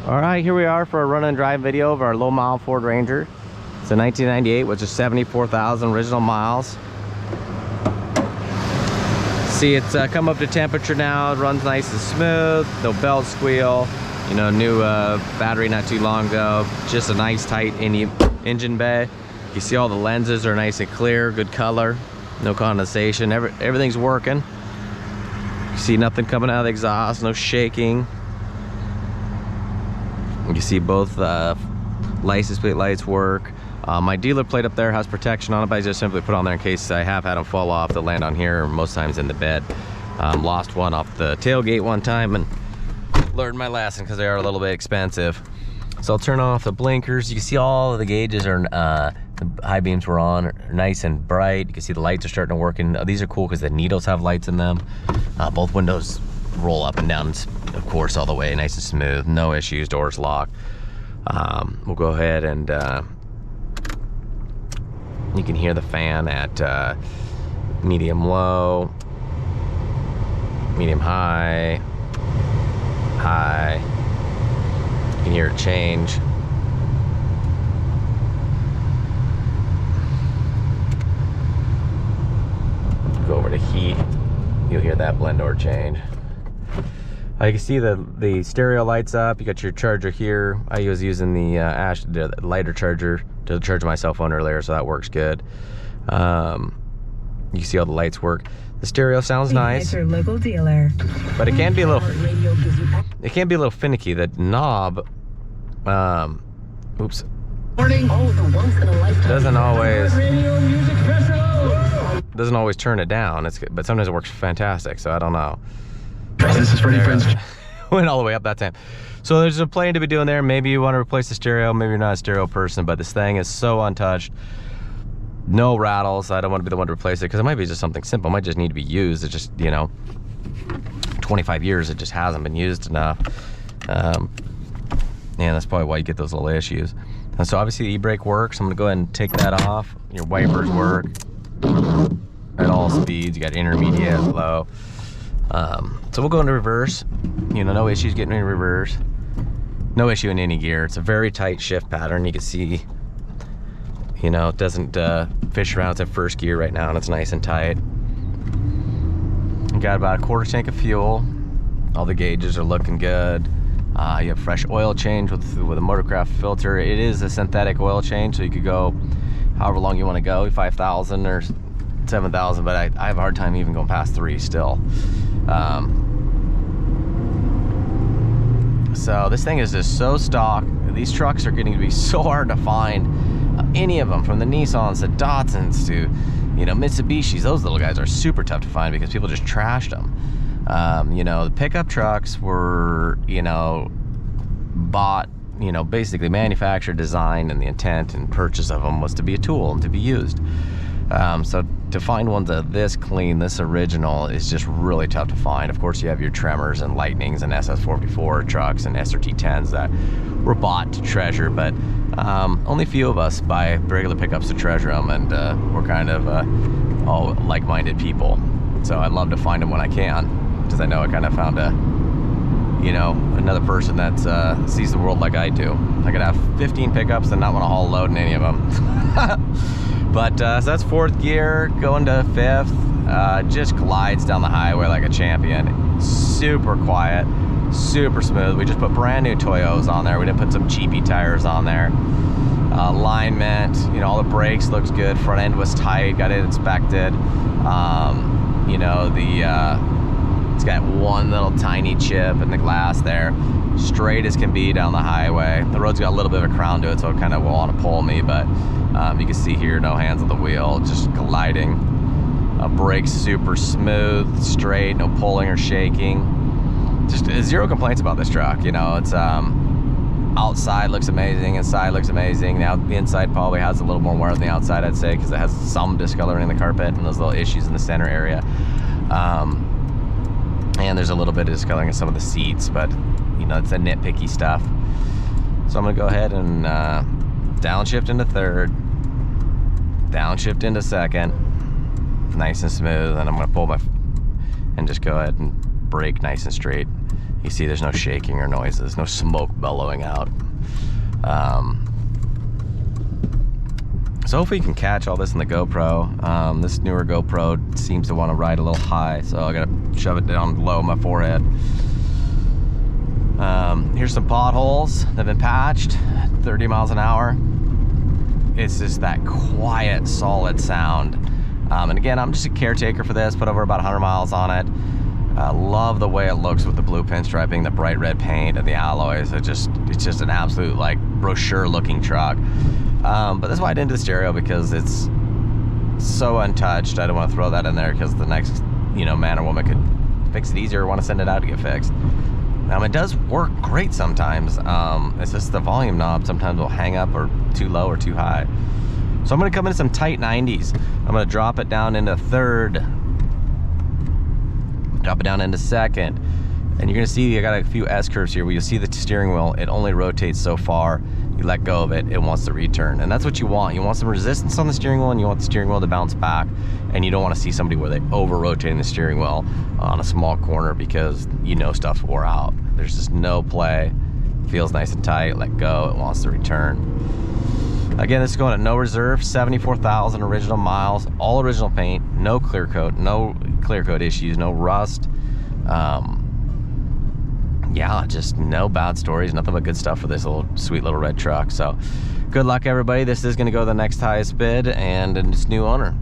All right, here we are for a run and drive video of our low mile Ford Ranger. It's a 1998, which is 74,000 original miles. See, it's come up to temperature now. It runs nice and smooth, no belt squeal. You know, new battery not too long ago. Just a nice tight engine bay. You see all the lenses are nice and clear, good color, no condensation. Everything's working. You see nothing coming out of the exhaust, no shaking. You see both license plate lights work. My dealer plate up there has protection on it, but I just simply put on there in case I have had them fall off. They'll land on here, most times in the bed. Lost one off the tailgate one time and learned my lesson because they are a little bit expensive. So I'll turn off the blinkers. You can see all of the gauges are, the high beams were on, are nice and bright. You can see the lights are starting to work. And these are cool because the needles have lights in them. Both windows roll up and down, of course, all the way, nice and smooth, no issues, doors locked. We'll go ahead and you can hear the fan at medium low, medium high, high. You can hear it change. Go over to heat, you'll hear that blend door change. You can see the stereo lights up. You got your charger here. I was using the lighter charger to charge my cell phone earlier, so that works good. You can see all the lights work. The stereo sounds nice, your local dealer. But it can be a little finicky. The knob, oops, doesn't always turn it down. But sometimes it works fantastic. So I don't know. This is Freddie Friends. Went all the way up that time. So there's a plane to be doing there. Maybe you want to replace the stereo. Maybe you're not a stereo person, but this thing is so untouched. No rattles. I don't want to be the one to replace it because it might be just something simple. It might just need to be used. It just, you know, 25 years, it just hasn't been used enough. And that's probably why you get those little issues. And so obviously the e-brake works. I'm going to go ahead and take that off. Your wipers work at all speeds. You got intermediate, low. So we'll go into reverse. You know, no issues getting in reverse. No issue in any gear. It's a very tight shift pattern. You can see, you know, it doesn't fish around. It's at first gear right now and it's nice and tight. You got about a quarter tank of fuel. All the gauges are looking good. You have fresh oil change with a Motorcraft filter. It is a synthetic oil change, so you could go however long you want to go, 5,000 or 7,000, but I have a hard time even going past 3 still. So this thing is just so stock. These trucks are getting to be so hard to find. Any of them, from the Nissans to Datsuns to, you know, Mitsubishis. Those little guys are super tough to find because people just trashed them. You know, the pickup trucks were, you know, bought, you know, basically manufactured, designed, and the intent and purchase of them was to be a tool and to be used. So to find one this clean, this original, is just really tough to find. Of course, you have your Tremors and Lightnings and SS44 trucks and SRT10s that were bought to treasure, but only a few of us buy regular pickups to treasure them, and we're kind of all like-minded people. So I'd love to find them when I can, because I know I kind of found you know, another person that sees the world like I do. I could have 15 pickups and not want to haul a load in any of them. But so that's 4th gear, going to 5th. Just glides down the highway like a champion. Super quiet, super smooth. We just put brand new Toyos on there. We didn't put some cheapy tires on there. Alignment, you know, all the brakes looks good. Front end was tight, got it inspected. You know, it's got one little tiny chip in the glass there. Straight as can be down the highway. The road's got a little bit of a crown to it, so it kind of will want to pull me, but you can see here, no hands on the wheel, just gliding. Brakes super smooth, straight, no pulling or shaking. Just zero complaints about this truck. You know, it's outside looks amazing, inside looks amazing. Now the inside probably has a little more wear than the outside, I'd say, because it has some discoloring in the carpet and those little issues in the center area. And there's a little bit of discoloring in some of the seats, but you know, it's a nitpicky stuff. So I'm gonna go ahead and downshift into 3rd, downshift into 2nd, nice and smooth, and I'm gonna pull and just go ahead and brake nice and straight. You see there's no shaking or noises, no smoke bellowing out. So hopefully you can catch all this in the GoPro. This newer GoPro seems to want to ride a little high, so I gotta shove it down low my forehead. Here's some potholes that have been patched, 30 miles an hour. It's just that quiet, solid sound. And again, I'm just a caretaker for this, put over about 100 miles on it. Love the way it looks with the blue pinstriping, the bright red paint, and the alloys. It's just an absolute like brochure looking truck. But that's why I didn't do the stereo, because it's so untouched. I don't want to throw that in there because the next, man or woman could fix it easier or want to send it out to get fixed. It does work great sometimes. It's just the volume knob sometimes will hang up or too low or too high. So I'm going to come into some tight 90s. I'm going to drop it down into third, drop it down into second, and you're going to see I got a few S curves here where you see the steering wheel, it only rotates so far. You let go of it, it wants to return, and that's what you want. You want some resistance on the steering wheel, and you want the steering wheel to bounce back, and you don't want to see somebody where they over-rotating the steering wheel on a small corner because stuff's wore out. There's just no play. Feels nice and tight, let go, it wants to return. Again, this is going at no reserve, 74,000 original miles, all original paint, no clear coat, no clear coat issues, no rust. Yeah, just no bad stories, nothing but good stuff for this sweet little red truck. So good luck, everybody. This is going to go to the next highest bid and its new owner.